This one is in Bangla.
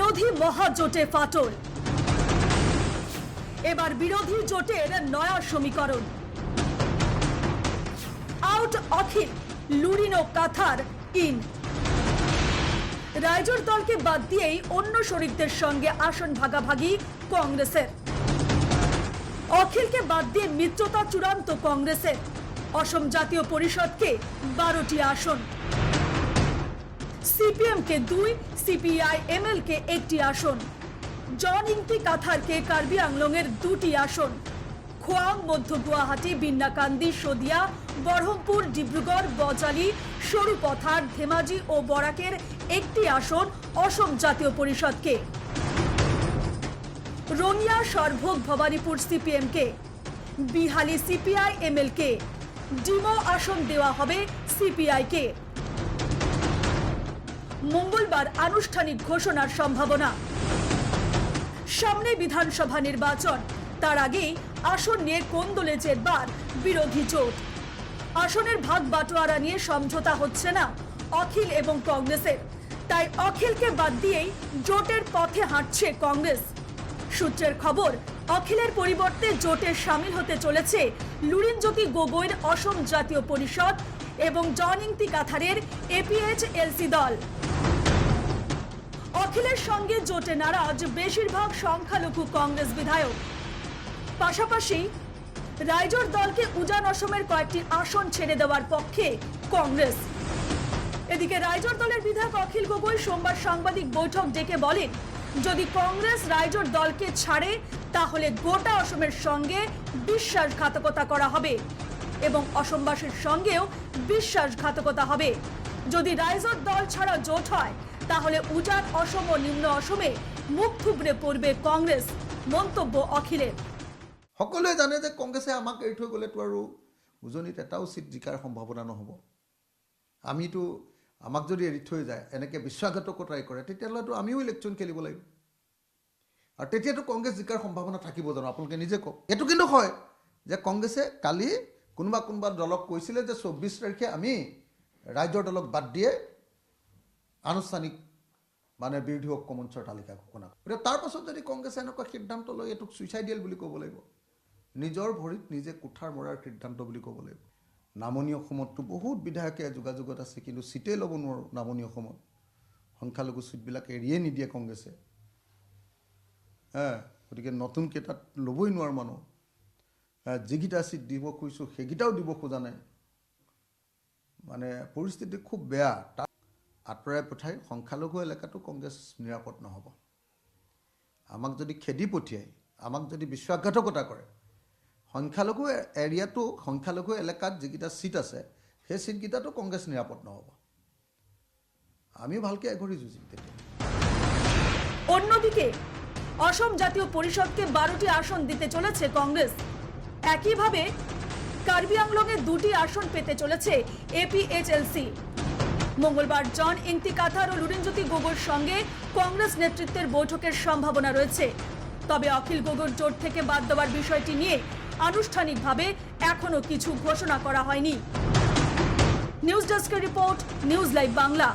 বিরোধী মহাজোটে ফাটল। এবার বিরোধী জোটের নয়া সমীকরণ। আউট অখিল, লুরিন ও কাথার ইন। রাইজোর দলকে বাদ দিয়েই অন্য শরিকদের সঙ্গে আসন ভাগাভাগি কংগ্রেসের। অখিলকে বাদ দিয়ে মিত্রতা চূড়ান্ত কংগ্রেসের। অসম জাতীয় পরিষদকে 12টি আসন, সিপিএমকে 2, সিপিআই এমএলকে 1টি আসন, জন ইংতি কাথারকে কার্বি আংলংয়ের 2টি আসন, খোয়াং, মধ্য গুয়াহাটি, বিন্নাকান্দি, শদিয়া, বরহমপুর, ডিব্রুগড়, বজালি, সরুপথার, ধেমাজি ও বরাকের 1টি আসন অসম জাতীয় পরিষদকে। রঙিয়া, সরভোগ, ভবানীপুর সিপিএমকে, বিহালি সিপিআই এমএলকে, ডিমো আসন দেওয়া হবে সিপিআইকে। মঙ্গলবার আনুষ্ঠানিক ঘোষণার সম্ভাবনা। সামনে বিধানসভা নির্বাচন, তার আগেই আসন নিয়ে কোন্দলে জেরবার বিরোধী জোট। আসনের ভাগ বাটোয়ারা নিয়ে সমঝোতা হচ্ছে না অখিল এবং কংগ্রেসের, তাই অখিলকে বাদ দিয়েই জোটের পথে হাঁটছে কংগ্রেস। সূত্রের খবর, অখিলের পরিবর্তে জোটে সামিল হতে চলেছে লুরিনজ্যোতি গগৈর অসম জাতীয় পরিষদ এবং জন ইংতি কাথারের এপিএইচএলসি দল। অখিলের সঙ্গে জোটে নারাজ বেশিরভাগ সংখ্যালঘু কংগ্রেস বিধায়ক। পাশাপাশি রাইজোর দলকে উজান অসমের কয়েকটি আসন ছেড়ে দেওয়ার পক্ষে কংগ্রেস। এদিকে রাইজোর দলের বিধায়ক অখিল গগৈ সোমবার সাংবাদিক বৈঠক ডেকে বলেন, যদি কংগ্রেস রাইজোর দলকে ছাড়ে তাহলে গোটা অসমের সঙ্গে বিশ্বাসঘাতকতা করা হবে এবং অসমবাসীর সঙ্গেও বিশ্বাসঘাতকতা হবে। যদি রাইজোর দল ছাড়া জোট হয় তাহলে উজান অসম ও নিম্ন অসমে মুখ থুবড়ে পড়বে কংগ্রেস, মন্তব্য অখিলের। সকলোৱে জানে যে কংগ্ৰেছে আমাক এৰি থৈ গ'লেতো আৰু উজনিত এটাও চিট জিকাৰ সম্ভাৱনা নহ'ব। আমিতো আমাক যদি এৰি থৈ যায়, এনেকৈ বিশ্বাসঘাতকতাই কৰে, তেতিয়াহ'লেতো আমিও ইলেকশ্যন খেলিব লাগিব আৰু তেতিয়াতো কংগ্ৰেছ জিকাৰ সম্ভাৱনা থাকিব জানো? আপোনালোকে নিজে কওক। এইটো কিন্তু হয় যে কংগ্ৰেছে কালি কোনোবা দলক কৈছিলে যে 24 তাৰিখে আমি ৰাইজৰ দলক বাদ দিয়ে আনুষ্ঠানিক মানে বিৰোধী ঐক্য মঞ্চৰ তালিকা ঘোষণা কৰে। গতিকে তাৰ পাছত যদি কংগ্ৰেছে এনেকুৱা সিদ্ধান্ত লয়, এইটোক ছুইচাইডিয়েল বুলি ক'ব লাগিব, নিজৰ ভৰিত নিজে কুঠাৰ মৰাৰ সিদ্ধান্ত বুলি ক'ব লাগিব। নামনি অসমততো বহুত বিধায়কে যোগাযোগত আছে, কিন্তু চিটেই ল'ব নোৱাৰোঁ। নামনি অসমত সংখ্যালঘু চিটবিলাক এৰিয়ে নিদিয়ে কংগ্ৰেছে। গতিকে নতুনকৈ তাত ল'বই নোৱাৰোঁ মানুহ। যিকেইটা চিট দিব খুজিছোঁ সেইকেইটাও দিব খোজা নাই। মানে পৰিস্থিতি খুব বেয়া। তাক আঁতৰাই পঠাই সংখ্যালঘু এলেকাটো কংগ্ৰেছ নিৰাপদ নহ'ব। আমাক যদি খেদি পঠিয়াই, আমাক যদি বিশ্বাসঘাতকতা কৰে, সংখ্যালঘু এৰিয়াটো, সংখ্যালঘু এলেকাত যিকেইটা চিট আছে সেই চিটকেইটাতো কংগ্ৰেছ নিৰাপদ নহ'ব। আমিও ভালকৈ এঘৰি যুঁজিম তেতিয়া। অন্যদিকে অসম জাতীয় পরিষদকে 12টি আসন দিতে চলেছে কংগ্রেস। একইভাবে কার্বি আংলংয়ে 2টি আসন পেতে চলেছে এপিএইচএলসি। মঙ্গলবার জন ইংতি কাথার ও লুরিনজ্যোতি গগৈর সঙ্গে কংগ্রেস নেতৃত্বের বৈঠকের সম্ভাবনা রয়েছে। তবে অখিল গগৈর জোট থেকে বাদ দেওয়ার বিষয়টি নিয়ে আনুষ্ঠানিকভাবে এখনো কিছু ঘোষণা করা হয়নি। নিউজ ডেস্কের রিপোর্ট, নিউজ লাইভ বাংলা।